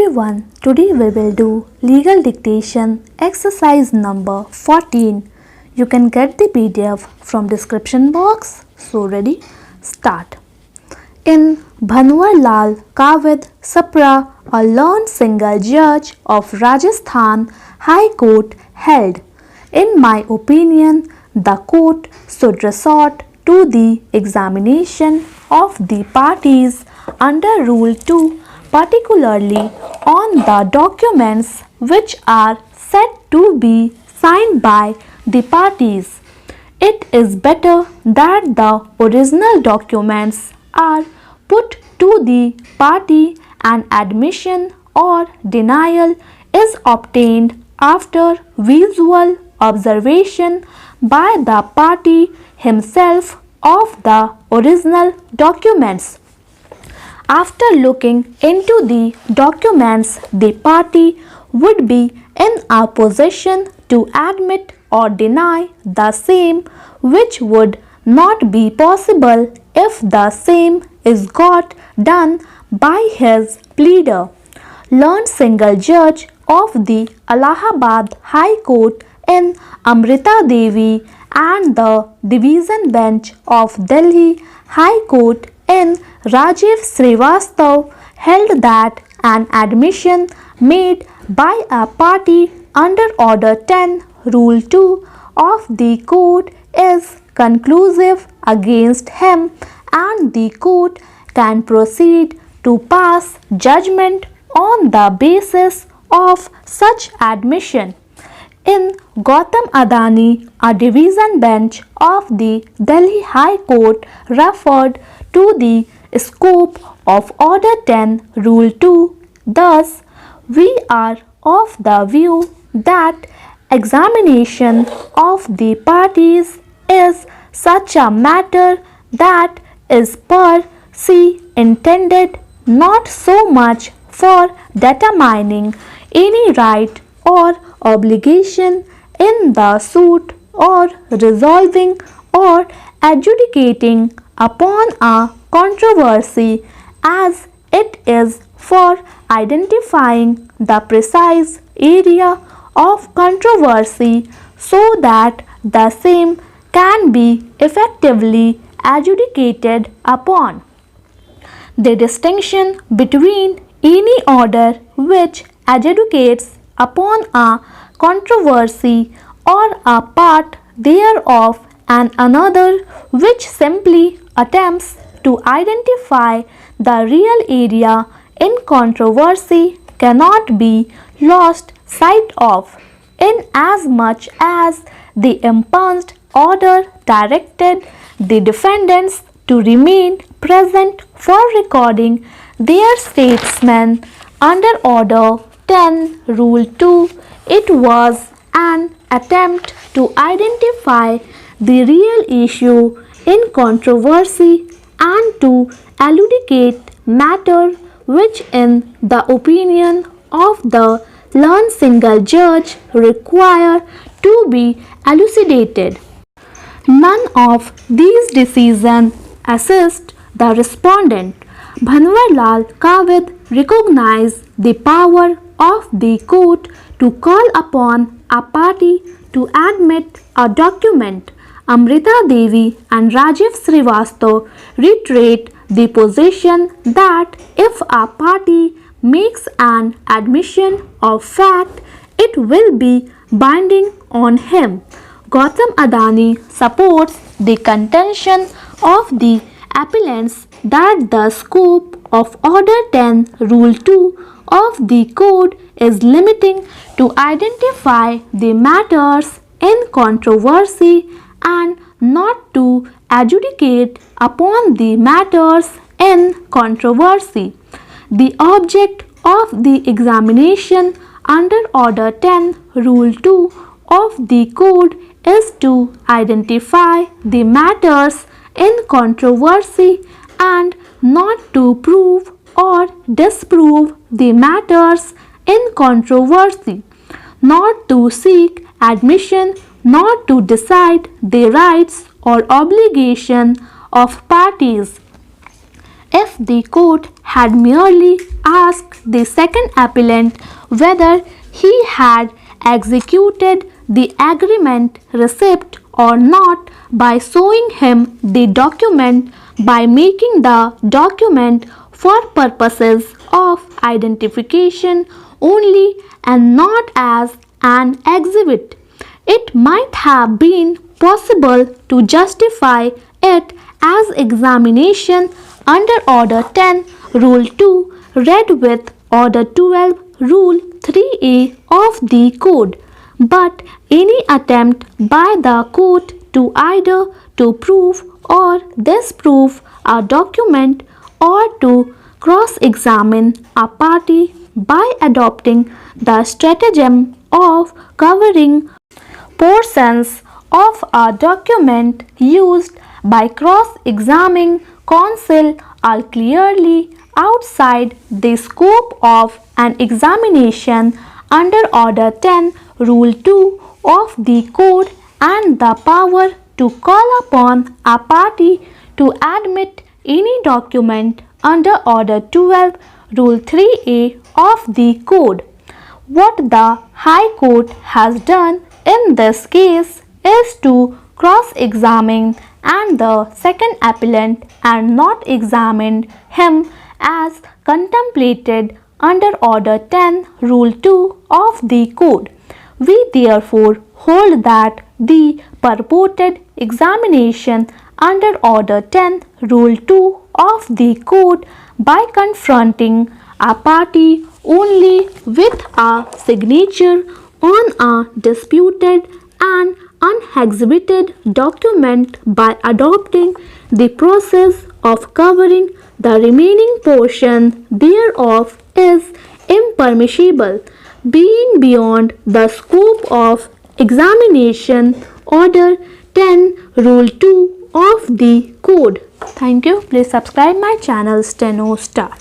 everyone, today we will do legal dictation exercise number 14. You can get the PDF from description box. So ready? Start. In Bhanwar Lal Kawid Sapra, a learned single judge of Rajasthan High Court held, in my opinion, the court should resort to the examination of the parties under Rule 2, particularly on the documents which are said to be signed by the parties. It is better that the original documents are put to the party and admission or denial is obtained after visual observation by the party himself of the original documents. After looking into the documents, the party would be in a position to admit or deny the same, which would not be possible if the same is got done by his pleader. Learned single judge of the Allahabad High Court in Amrita Devi and the Division Bench of Delhi High Court in Rajiv Srivastav held that an admission made by a party under Order 10, Rule 2 of the court is conclusive against him, and the court can proceed to pass judgment on the basis of such admission. In Gautam Adani, a division bench of the Delhi High Court referred to the scope of Order 10, Rule 2. Thus, we are of the view that examination of the parties is such a matter that is per se intended not so much for determining any right or obligation in the suit or resolving or adjudicating upon a controversy as it is for identifying the precise area of controversy so that the same can be effectively adjudicated upon. The distinction between any order which adjudicates upon a controversy or a part thereof and another which simply attempts to identify the real area in controversy cannot be lost sight of, inasmuch as the impugned order directed the defendants to remain present for recording their statements under Order 10, Rule 2. It was an attempt to identify the real issue in controversy and to elucidate matter which, in the opinion of the learned single judge, require to be elucidated. None of these decisions assist the respondent. Bhanwar Lal Kawid recognized the power of the court to call upon a party to admit a document. Amrita Devi and Rajiv Srivastav reiterate the position that if a party makes an admission of fact, it will be binding on him. Gautam Adani supports the contention of the appellants that the scope of Order 10, Rule 2 of the Code is limiting to identify the matters in controversy and not to adjudicate upon the matters in controversy. The object of the examination under Order 10, Rule 2 of the Code is to identify the matters in controversy and not to prove or disprove the matters in controversy, not to seek admission, not to decide the rights or obligation of parties. if the court had merely asked the second appellant whether he had executed the agreement receipt or not by showing him the document, by making the document for purposes of identification only and not as an exhibit, it might have been possible to justify it as examination under Order 10, Rule 2, read with Order 12, Rule 3A of the Code. But any attempt by the court to either to prove or disprove a document or to cross-examine a party by adopting the stratagem of covering portions of a document used by cross-examining counsel are clearly outside the scope of an examination under Order 10, Rule 2 of the Code, and the power to call upon a party to admit any document under Order 12, Rule 3A of the Code. What the High Court has done in this case is to cross-examine and the second appellant and not examined him as contemplated under Order 10, Rule 2 of the Code. We therefore hold that the purported examination under Order 10, Rule 2 of the Code by confronting a party only with a signature on a disputed and unexhibited document by adopting the process of covering the remaining portion thereof is impermissible, being beyond the scope of examination Order 10, Rule 2 of the Code. Thank you. Please subscribe my channel Steno Star.